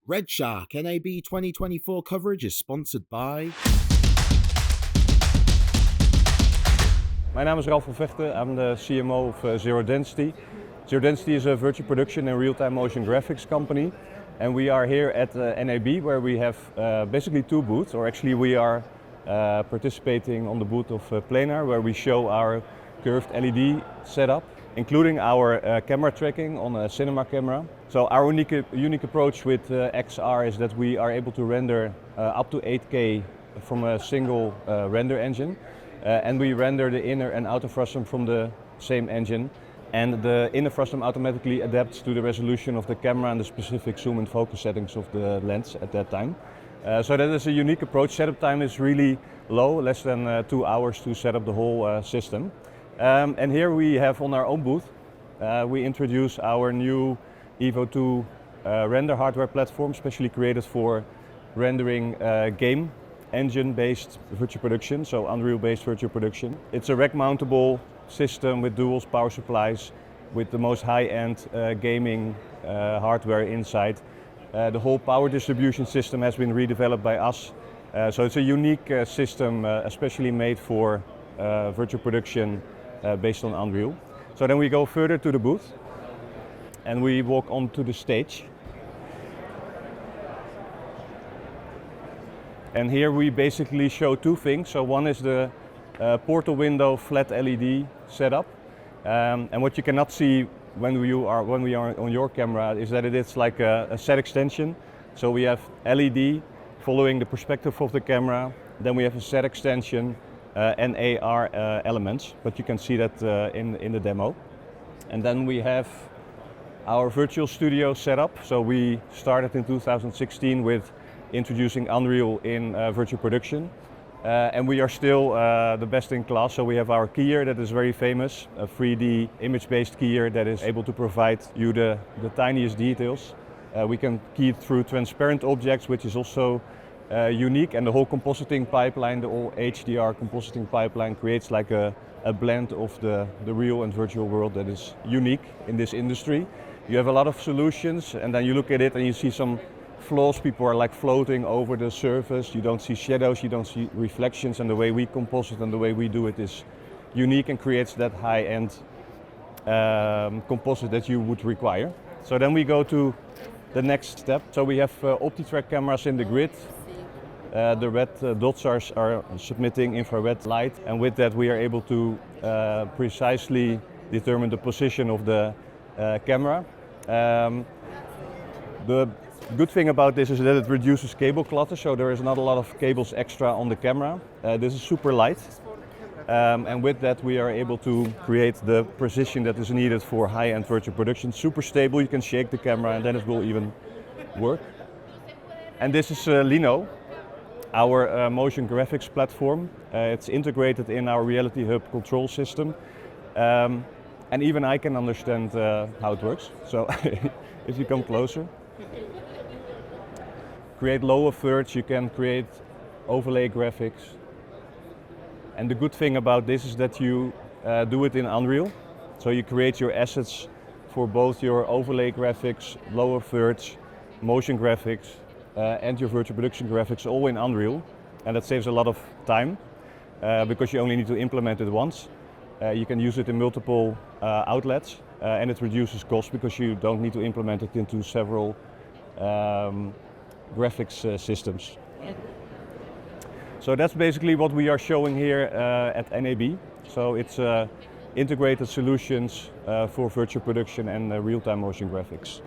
Red Shark NAB 2024 coverage is sponsored by... My name is Ralf van Vegten. I'm the CMO of Zero Density. Zero Density is a virtual production and real-time motion graphics company. And we are here at NAB, where we have basically two booths, or actually we are participating on the booth of Planar, where we show our curved LED setup, including our camera tracking on a cinema camera. So our unique approach with XR is that we are able to render up to 8K from a single render engine. And we render the inner and outer frustum from the same engine. And the inner frustum automatically adapts to the resolution of the camera and the specific zoom and focus settings of the lens at that time. So that is a unique approach. Setup time is really low, less than 2 hours to set up the whole system. And here we have on our own booth, we introduce our new Evo 2 render hardware platform, specially created for rendering game engine-based virtual production, so Unreal-based virtual production. It's a rack-mountable system with dual power supplies, with the most high-end gaming hardware inside. The whole power distribution system has been redeveloped by us. So it's a unique system, especially made for virtual production based on Unreal. So then we go further to the booth and we walk onto the stage. And here we basically show two things. So one is the portal window flat LED setup. And what you cannot see when we are on your camera is that it is like a set extension. So we have LED following the perspective of the camera. Then we have a set extension and AR elements, but you can see that in the demo. And then we have our virtual studio setup. So we started in 2016 with introducing Unreal in virtual production. And we are still the best in class. So we have our keyer that is very famous, a 3D image-based keyer that is able to provide you the tiniest details. We can key through transparent objects, which is also unique, and the whole compositing pipeline, the whole HDR compositing pipeline creates like a blend of the real and virtual world that is unique in this industry. You have a lot of solutions, and then you look at it and you see some flaws. People are like floating over the surface. You don't see shadows, you don't see reflections, and the way we composite and the way we do it is unique and creates that high-end composite that you would require. So then we go to the next step. So we have OptiTrack cameras in the grid. The red dots are submitting infrared light, and with that we are able to precisely determine the position of the camera. The good thing about this is that it reduces cable clutter, so there is not a lot of cables extra on the camera. This is super light, and with that we are able to create the precision that is needed for high-end virtual production. Super stable, you can shake the camera and then it will even work. And this is Lino, our motion graphics platform. It's integrated in our Reality Hub control system. And even I can understand how it works. So if you come closer. Create lower thirds, you can create overlay graphics. And the good thing about this is that you do it in Unreal. So you create your assets for both your overlay graphics, lower thirds, motion graphics, and your virtual production graphics all in Unreal. And that saves a lot of time because you only need to implement it once. You can use it in multiple outlets, and it reduces cost because you don't need to implement it into several graphics systems. So that's basically what we are showing here at NAB. So it's integrated solutions for virtual production and real-time motion graphics.